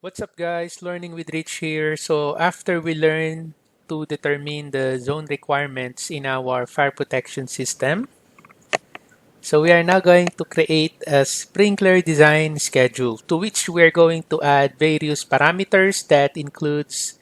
What's up, guys? Learning with Rich here. So after we learn to determine the zone requirements in our fire protection system, so we are now going to create a sprinkler design schedule to which we are going to add various parameters that includes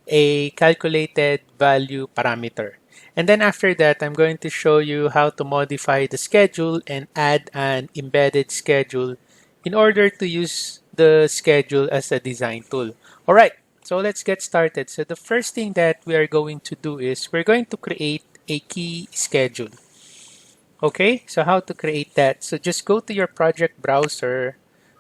a calculated value parameter. And then after that, I'm going to show you how to modify the schedule and add an embedded schedule in order to use the schedule as a design tool. All right, so let's get started. So the first thing that we are going to do is we're going to create a key schedule. Okay, so how to create that? So just go to your project browser,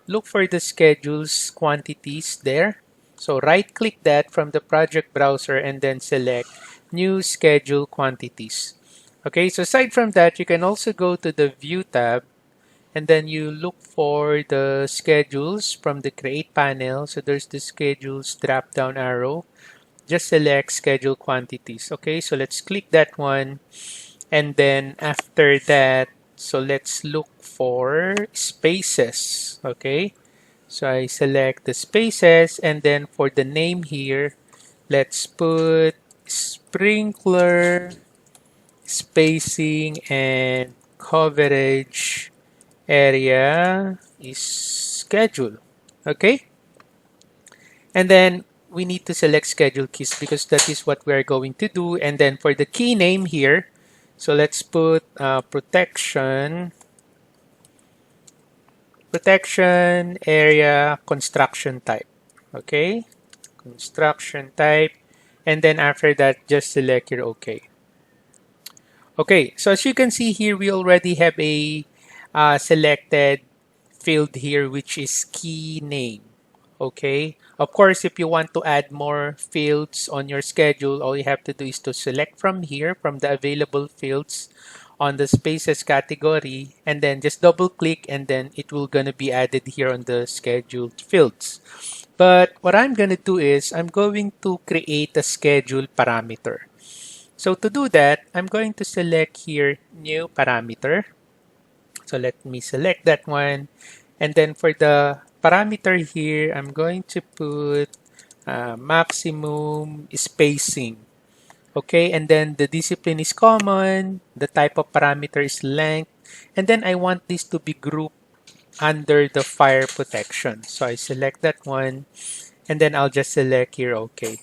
look for the schedules quantities there. So right click that from the project browser and then select new schedule quantities. Okay, so aside from that, you can also go to the view tab and then you look for the schedules from the create panel. So there's the schedules drop down arrow. Just select schedule quantities. Okay, so let's click that one. And then after that, so let's look for spaces. Okay, so I select the spaces and then for the name here, let's put sprinkler spacing and coverage area is schedule. Okay, and then we need to select schedule keys because that is what we are going to do. And then for the key name here, so let's put protection area construction type. Okay, construction type. And then after that, just select your OK. Okay, so as you can see here, we already have a selected field here, which is key name. Okay, of course, if you want to add more fields on your schedule, all you have to do is to select from here, from the available fields on the spaces category, and then just double click and then it will gonna be added here on the scheduled fields. But what I'm gonna do is I'm going to create a schedule parameter. So to do that, I'm going to select here new parameter. So let me select that one. And then for the parameter here, I'm going to put maximum spacing. Okay, and then the discipline is common, the type of parameter is length, and then I want this to be grouped under the fire protection. So I select that one, and then I'll just select here OK.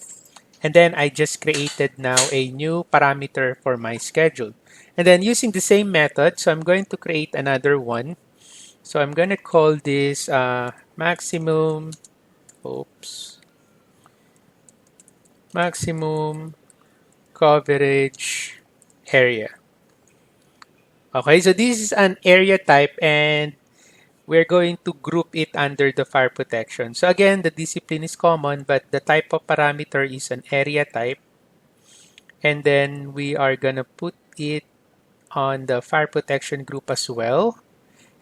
And then I just created now a new parameter for my schedule. And then using the same method, so I'm going to create another one. So I'm going to call this maximum coverage area. Okay, so this is an area type and we're going to group it under the fire protection. So again, the discipline is common, but the type of parameter is an area type. And then we are gonna put it on the fire protection group as well.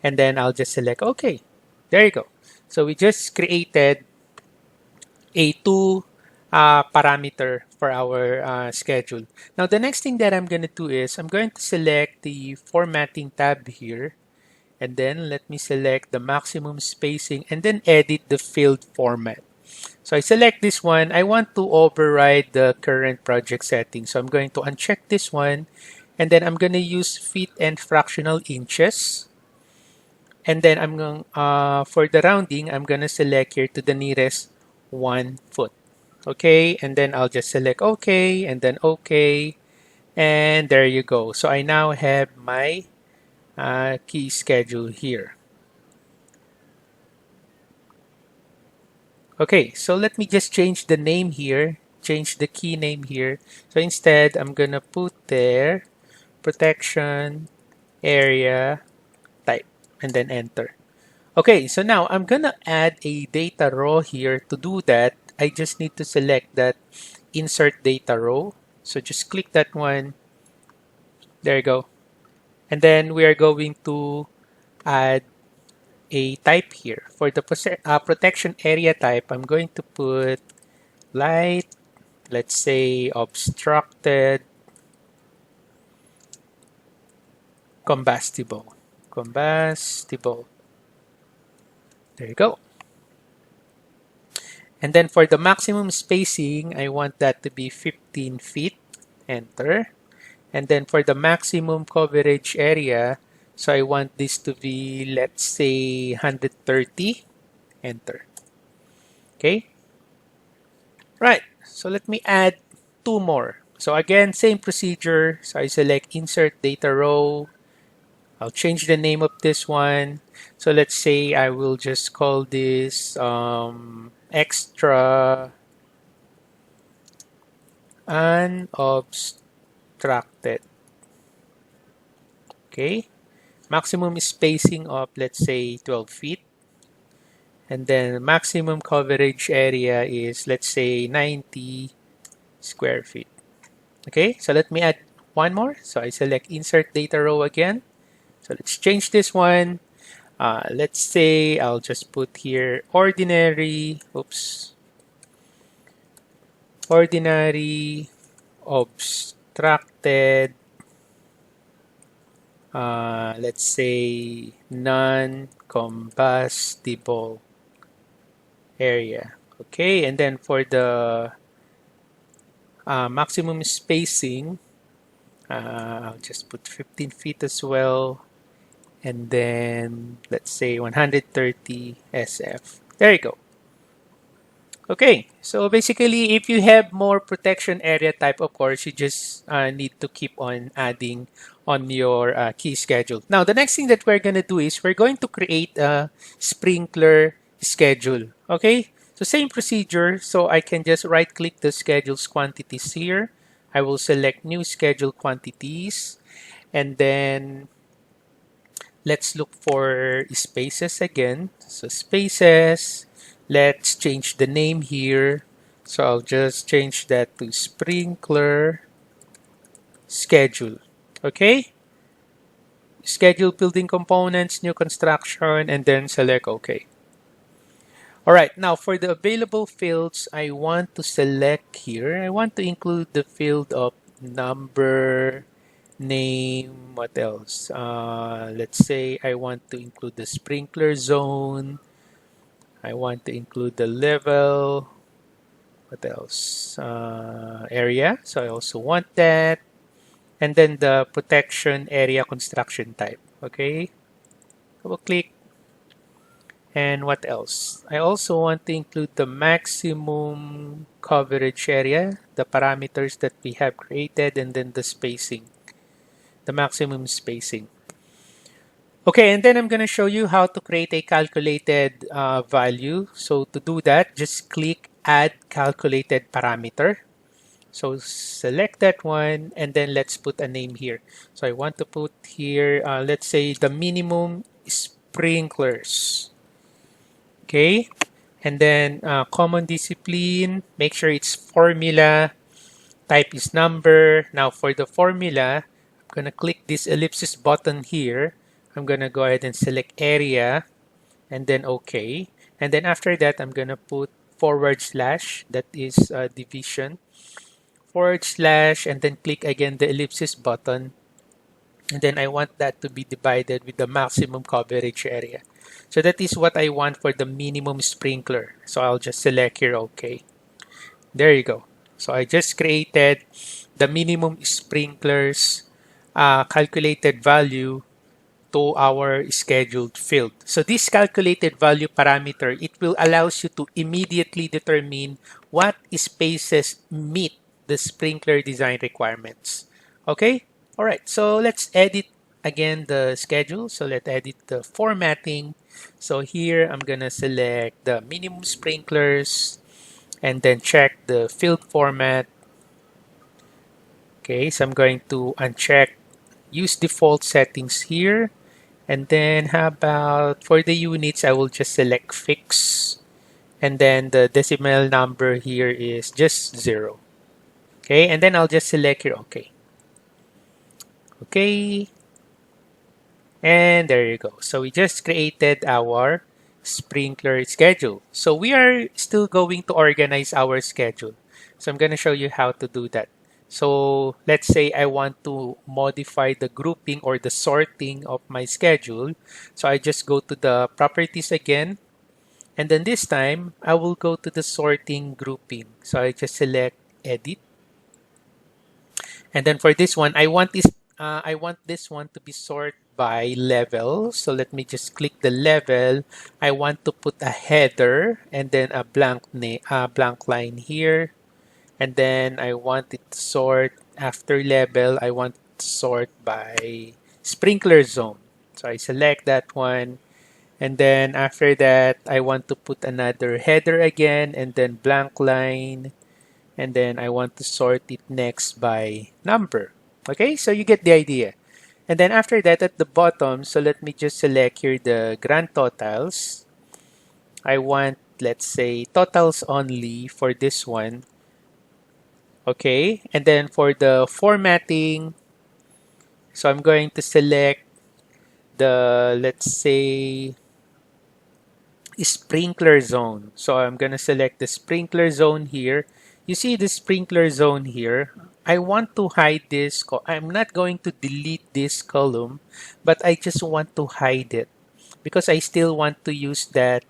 And then I'll just select OK. There you go. So we just created a two parameter for our schedule. Now the next thing that I'm going to do is I'm going to select the formatting tab here. And then let me select the maximum spacing and then edit the field format. So I select this one. I want to override the current project setting. So I'm going to uncheck this one. And then I'm going to use feet and fractional inches. And then I'm going for the rounding, I'm going to select here to the nearest 1 foot. Okay, and then I'll just select OK and then OK. And there you go. So I now have my key schedule here. Okay, so let me just change the name here, change the key name here. So instead, I'm gonna put there protection area type and then enter. Okay, so now I'm gonna add a data row here. To do that, I just need to select that insert data row. So just click that one. There you go. And then we are going to add a type here. For the protection area type, I'm going to put light, let's say obstructed, combustible. Combustible. There you go. And then for the maximum spacing, I want that to be 15 feet. Enter. And then for the maximum coverage area, so I want this to be, let's say, 130. Enter. Okay. Right. So let me add two more. So again, same procedure. So I select insert data row. I'll change the name of this one. So let's say I will just call this extra unobstructed. Okay. Maximum spacing of, let's say, 12 feet. And then maximum coverage area is, let's say, 90 square feet. Okay, so let me add one more. So I select insert data row again. So let's change this one. Let's say I'll just put here ordinary, ordinary obstructed, let's say non-combustible area. Okay, and then for the maximum spacing, I'll just put 15 feet as well. And then let's say 130 SF. There you go. Okay, so basically if you have more protection area type, of course, you just need to keep on adding on your key schedule. Now, the next thing that we're going to do is we're going to create a sprinkler schedule. Okay, so same procedure. So I can just right click the schedules quantities here. I will select new schedule quantities, and then let's look for spaces again. So spaces, let's change the name here. So I'll just change that to sprinkler schedule. Okay? Schedule building components, new construction, and then select OK. All right, now for the available fields, I want to select here. I want to include the field of number, name, what else? Let's say I want to include the sprinkler zone. I want to include the level. What else? Area. So I also want that. And then the protection area construction type. Okay. Double click. And what else? I also want to include the maximum coverage area, the parameters that we have created, and then the spacing, the maximum spacing. Okay, and then I'm going to show you how to create a calculated value. So to do that, just click Add Calculated Parameter. So select that one, and then let's put a name here. So I want to put here, let's say the minimum sprinklers. Okay, and then common discipline, make sure it's formula, type is number. Now for the formula, I'm going to click this ellipsis button here. I'm going to go ahead and select area and then OK. And then after that, I'm going to put /, that is division, / and then click again the ellipsis button. And then I want that to be divided with the maximum coverage area. So that is what I want for the minimum sprinkler. So I'll just select here OK. There you go. So I just created the minimum sprinklers calculated value to our scheduled field. So this calculated value parameter, it will allows you to immediately determine what spaces meet the sprinkler design requirements. Okay? All right. So let's edit again the schedule. So let's edit the formatting. So here I'm going to select the minimum sprinklers and then check the field format. Okay, so I'm going to uncheck use default settings here. And then how about for the units, I will just select fix. And then the decimal number here is just 0. Okay, and then I'll just select here OK. Okay. And there you go. So we just created our sprinkler schedule. So we are still going to organize our schedule. So I'm going to show you how to do that. So let's say I want to modify the grouping or the sorting of my schedule. So I just go to the properties again. And then this time, I will go to the sorting grouping. So I just select edit. And then for this one, I want this one to be sorted by level. So let me just click the level. I want to put a header and then a blank line here. And then I want it to sort after level. I want to sort by sprinkler zone. So I select that one. And then after that, I want to put another header again and then blank line. And then I want to sort it next by number. Okay, so you get the idea. And then after that, at the bottom, so let me just select here the grand totals. I want, let's say, totals only for this one. Okay, and then for the formatting, so I'm going to select the, let's say, sprinkler zone. So I'm going to select the sprinkler zone here. You see the sprinkler zone here. I want to hide this. I'm not going to delete this column, but I just want to hide it because I still want to use that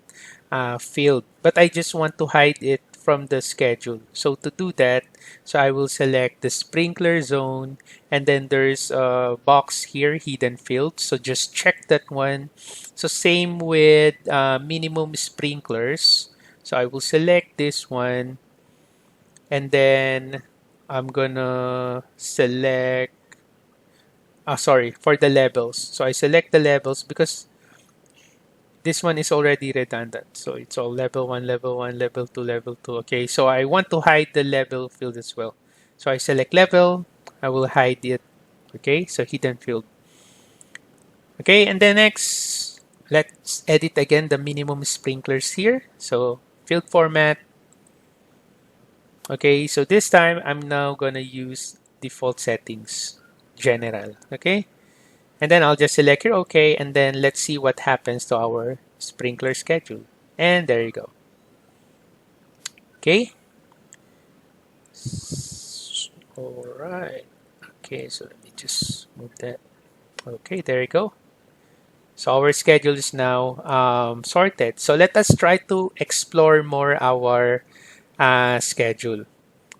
field, but I just want to hide it from the schedule. So to do that, so I will select the sprinkler zone, and then there's a box here, hidden field. So just check that one. So same with minimum sprinklers. So I will select this one, and then I'm gonna select, sorry, for the levels. So I select the levels because this one is already redundant. So it's all level 1, level 1, level 2, level 2. Okay, so I want to hide the level field as well. So I select level, I will hide it. Okay, so hidden field. Okay, and then next, let's edit again the minimum sprinklers here. So field format. Okay, so this time I'm now gonna use default settings, general. Okay, and then I'll just select here OK, and then let's see what happens to our sprinkler schedule. And there you go. Okay. All right. Okay, so let me just move that. Okay, there you go. So our schedule is now sorted. So let us try to explore more our schedule.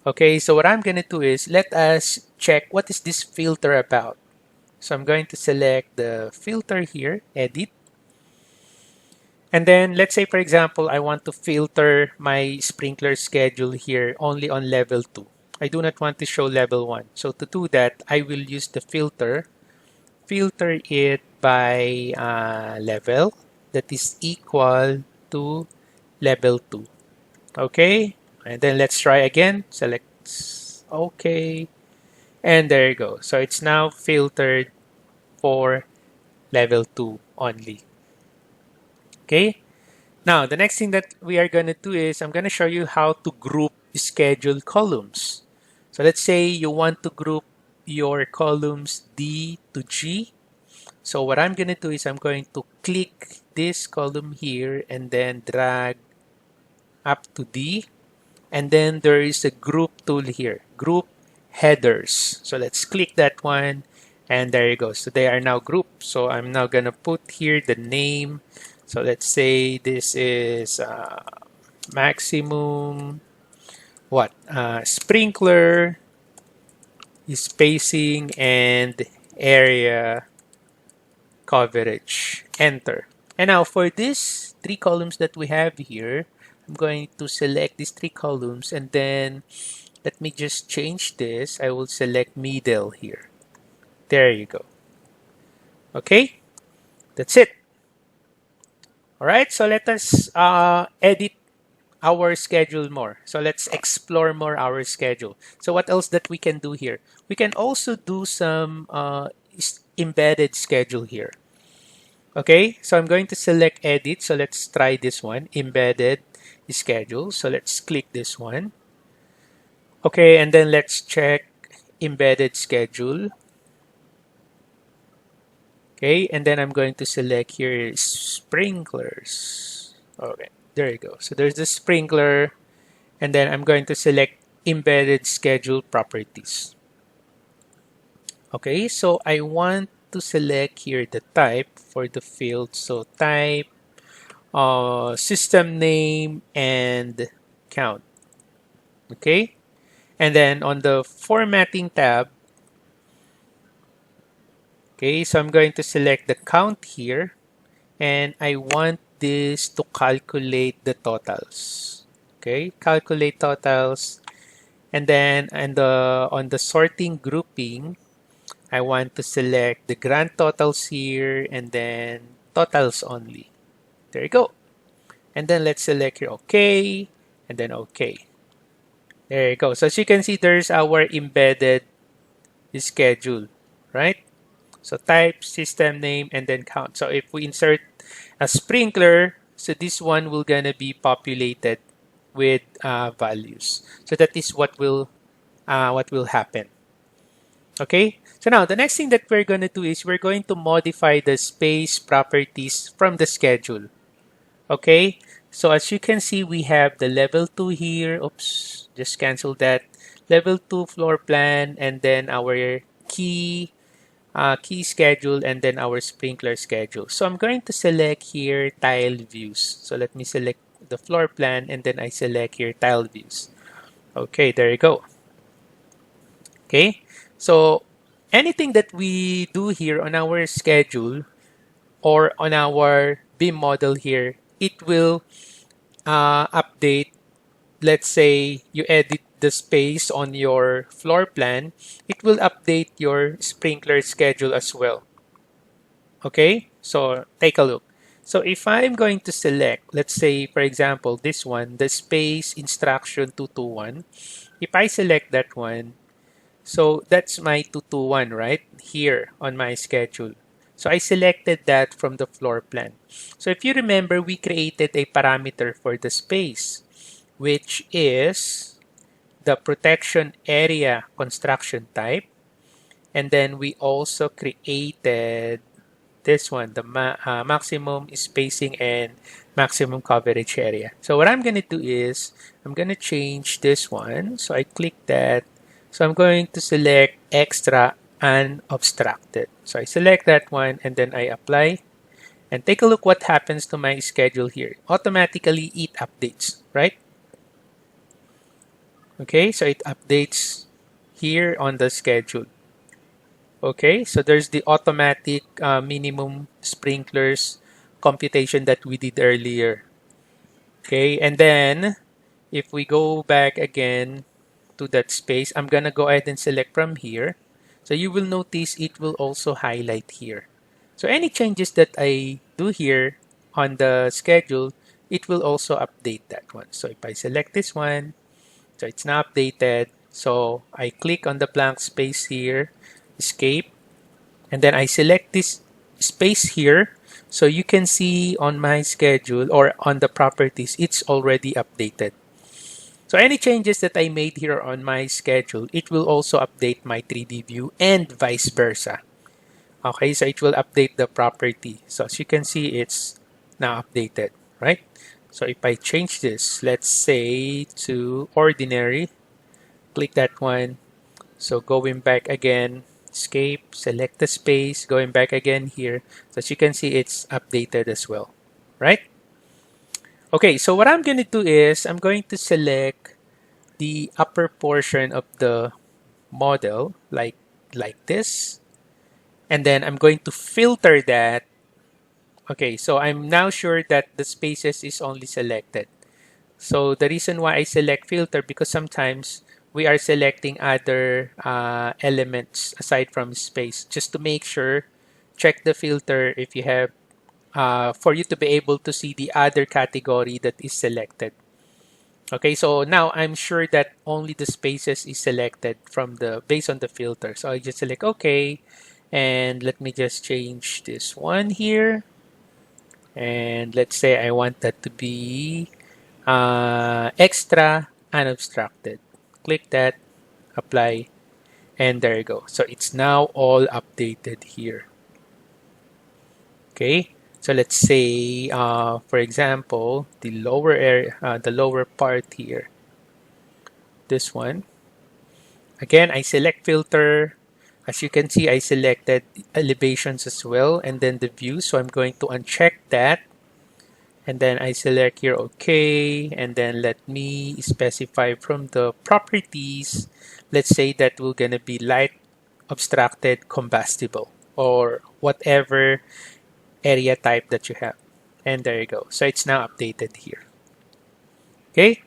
Okay, so what I'm going to do is let us check what is this filter about. So I'm going to select the filter here, edit. And then let's say, for example, I want to filter my sprinkler schedule here only on level 2. I do not want to show level 1. So to do that, I will use the filter it by level that is equal to level 2. Okay, and then let's try again. Select OK, and there you go. So it's now filtered for level 2 only. Okay, now the next thing that we are going to do is I'm going to show you how to group schedule columns. So let's say you want to group your columns D to G. So what I'm going to do is I'm going to click this column here and then drag up to D. And then there is a group tool here, group headers. So let's click that one. And there you go. So they are now grouped. So I'm now going to put here the name. So let's say this is maximum sprinkler spacing and area coverage. Enter. And now for these 3 columns that we have here, I'm going to select these 3 columns and then let me just change this. I will select middle here. There you go. Okay, that's it. All right, so let us edit our schedule more. So let's explore more our schedule. So what else that we can do here? We can also do some embedded schedule here. Okay, so I'm going to select edit. So let's try this one, embedded schedule. So let's click this one. Okay, and then let's check embedded schedule. Okay, and then I'm going to select here sprinklers. Okay, there you go. So there's the sprinkler, and then I'm going to select embedded schedule properties. Okay, so I want to select here the type for the field. So type system name and count. Okay, and then on the formatting tab, okay, so I'm going to select the count here, and I want this to calculate the totals. Okay, calculate totals, and then on the sorting grouping, I want to select the grand totals here and then totals only. There you go. And then let's select here OK and then OK. There you go. So as you can see, there's our embedded schedule, right? So type, system name, and then count. So if we insert a sprinkler, so this one will gonna be populated with values. So that is what will happen. Okay. So now the next thing that we're gonna do is we're going to modify the space properties from the schedule. Okay. So as you can see, we have the level 2 here. Oops, just cancel that. Level 2 floor plan, and then our key schedule, and then our sprinkler schedule. So I'm going to select here tile views. So let me select the floor plan, and then I select here tile views. Okay, there you go. Okay, so anything that we do here on our schedule or on our BIM model here, it will update. Let's say you edit the space on your floor plan, it will update your sprinkler schedule as well. Okay, so take a look. So if I'm going to select, let's say, for example, this one, the space instruction 221, if I select that one, so that's my 221, right? Here on my schedule. So I selected that from the floor plan. So if you remember, we created a parameter for the space, which is the protection area construction type. And then we also created this one, the maximum spacing and maximum coverage area. So what I'm going to do is I'm going to change this one. So I click that. So I'm going to select extra unobstructed. So I select that one and then I apply. And take a look what happens to my schedule here. Automatically it updates, right? Okay, so it updates here on the schedule. Okay, so there's the automatic minimum sprinklers computation that we did earlier. Okay, and then if we go back again to that space, I'm gonna go ahead and select from here. So you will notice it will also highlight here. So any changes that I do here on the schedule, it will also update that one. So if I select this one, so it's now updated. So I click on the blank space here, escape, and then I select this space here. So you can see on my schedule or on the properties, it's already updated. So any changes that I made here on my schedule, it will also update my 3D view and vice versa. Okay, so it will update the property. So as you can see, it's now updated, right? So if I change this, let's say to ordinary, click that one. So going back again, escape, select the space, going back again here. So as you can see, it's updated as well, right? Okay, so what I'm going to do is I'm going to select the upper portion of the model like this. And then I'm going to filter that. Okay, so I'm now sure that the spaces is only selected. So the reason why I select filter, because sometimes we are selecting other elements aside from space. Just to make sure, check the filter if you have, for you to be able to see the other category that is selected. Okay, so now I'm sure that only the spaces is selected from the based on the filter. So I just select OK, and let me just change this one here. And let's say I want that to be extra unobstructed. Click that, apply, and there you go. So it's now all updated here. Okay, so let's say, for example, the lower area, the lower part here, this one. Again, I select filter. As you can see, I selected elevations as well, and then the view. So I'm going to uncheck that. And then I select here OK, and then let me specify from the properties, let's say that we're gonna be light obstructed combustible or whatever area type that you have. And there you go. So it's now updated here. Okay.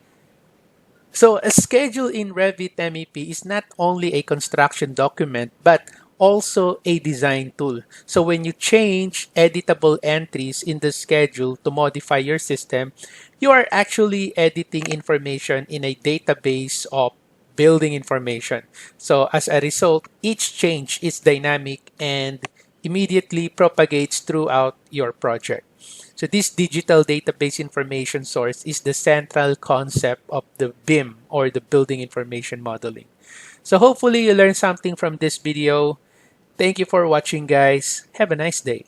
So a schedule in Revit MEP is not only a construction document, but also a design tool. So when you change editable entries in the schedule to modify your system, you are actually editing information in a database of building information. So as a result, each change is dynamic and immediately propagates throughout your project. So this digital database information source is the central concept of the BIM or the building information modeling. So hopefully you learned something from this video. Thank you for watching, guys. Have a nice day.